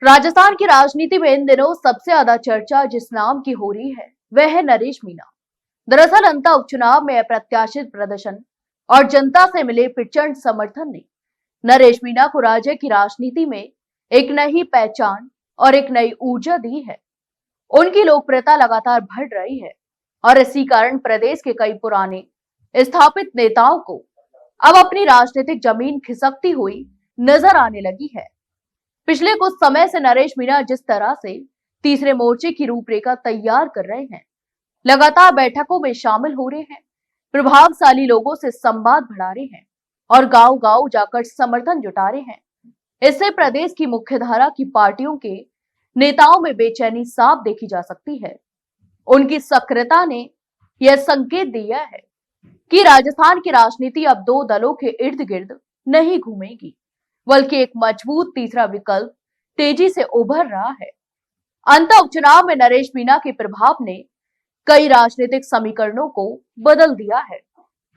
राजस्थान की राजनीति में इन दिनों सबसे ज्यादा चर्चा जिस नाम की हो रही है वह है नरेश मीणा। दरअसल अंता उपचुनाव में अप्रत्याशित प्रदर्शन और जनता से मिले प्रचंड समर्थन ने नरेश मीणा को राज्य की राजनीति में एक नई पहचान और एक नई ऊर्जा दी है। उनकी लोकप्रियता लगातार बढ़ रही है और इसी कारण प्रदेश के कई पुराने स्थापित नेताओं को अब अपनी राजनीतिक जमीन खिसकती हुई नजर आने लगी है। पिछले कुछ समय से नरेश मीणा जिस तरह से तीसरे मोर्चे की रूपरेखा तैयार कर रहे हैं, लगातार बैठकों में शामिल हो रहे हैं, प्रभावशाली लोगों से संवाद बढ़ा रहे हैं और गांव-गांव जाकर समर्थन जुटा रहे हैं, इससे प्रदेश की मुख्यधारा की पार्टियों के नेताओं में बेचैनी साफ देखी जा सकती है। उनकी सक्रियता ने यह संकेत दिया है कि राजस्थान की राजनीति अब दो दलों के इर्द गिर्द नहीं घूमेगी, बल्कि एक मजबूत तीसरा विकल्प तेजी से उभर रहा है। अंत उपचुनाव में नरेश मीणा के प्रभाव ने कई राजनीतिक समीकरणों को बदल दिया है।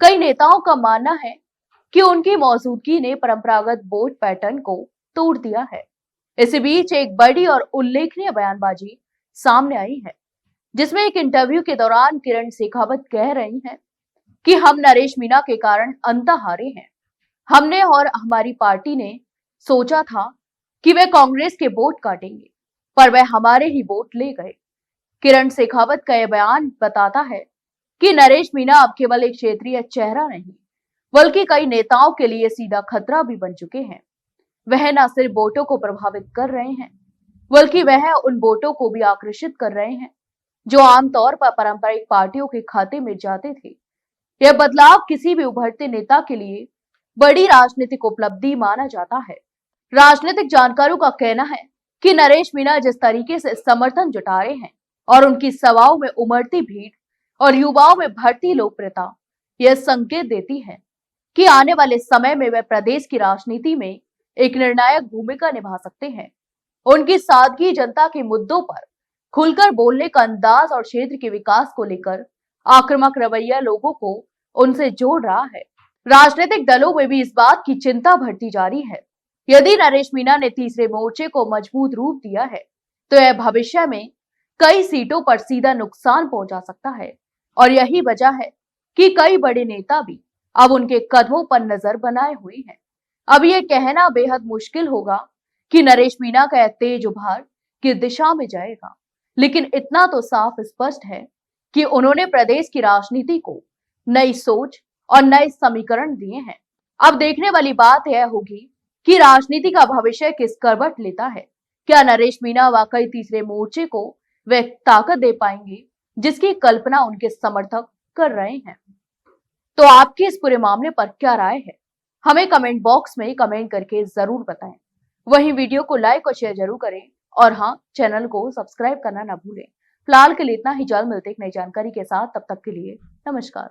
कई नेताओं का मानना है कि उनकी मौजूदगी ने परंपरागत वोट पैटर्न को तोड़ दिया है। इसी बीच एक बड़ी और उल्लेखनीय बयानबाजी सामने आई है, जिसमें एक इंटरव्यू के दौरान किरण शेखावत कह रही हैं कि हम नरेश मीणा के कारण अंता हारे हैं। हमने और हमारी पार्टी ने सोचा था कि वे कांग्रेस के वोट काटेंगे, पर वे हमारे ही वोट ले गए। किरण शेखावत का यह बयान बताता है कि नरेश मीणा अब केवल एक क्षेत्रीय चेहरा नहीं, बल्कि कई नेताओं के लिए सीधा खतरा भी बन चुके हैं। वह न सिर्फ वोटों को प्रभावित कर रहे हैं, बल्कि वह उन वोटों को भी आकर्षित कर रहे हैं जो आमतौर पर पारंपरिक पार्टियों के खाते में जाते थे। यह बदलाव किसी भी उभरते नेता के लिए बड़ी राजनीतिक उपलब्धि माना जाता है। राजनीतिक जानकारों का कहना है कि नरेश मीणा जिस तरीके से समर्थन जुटा रहे हैं और उनकी सभाओं में उमड़ती भीड़ और युवाओं में बढ़ती लोकप्रियता यह संकेत देती है कि आने वाले समय में वे प्रदेश की राजनीति में एक निर्णायक भूमिका निभा सकते हैं। उनकी सादगी, जनता के मुद्दों पर खुलकर बोलने का अंदाज और क्षेत्र के विकास को लेकर आक्रामक रवैया लोगों को उनसे जोड़ रहा है। राजनीतिक दलों में भी इस बात की चिंता बढ़ती जा रही है। यदि नरेश मीणा ने तीसरे मोर्चे को मजबूत रूप दिया है, तो यह भविष्य में कई सीटों पर सीधा नुकसान पहुंचा सकता है और यही वजह है कि कई बड़े नेता भी अब उनके कदमों पर नजर बनाए हुए हैं। अब यह कहना बेहद मुश्किल होगा कि नरेश मीणा का यह तेज उभार किस दिशा में जाएगा, लेकिन इतना तो साफ स्पष्ट है कि उन्होंने प्रदेश की राजनीति को नई सोच और नए समीकरण दिए हैं। अब देखने वाली बात यह होगी कि राजनीति का भविष्य किस करवट लेता है। क्या नरेश मीणा वाकई तीसरे मोर्चे को वे ताकत दे पाएंगे जिसकी कल्पना उनके समर्थक कर रहे हैं? तो आपकी इस पूरे मामले पर क्या राय है, हमें कमेंट बॉक्स में कमेंट करके जरूर बताएं। वहीं वीडियो को लाइक और शेयर जरूर करें और हाँ, चैनल को सब्सक्राइब करना ना भूलें। फिलहाल के लिए इतना ही, जल्द मिलते एक नई जानकारी के साथ। तब तक के लिए नमस्कार।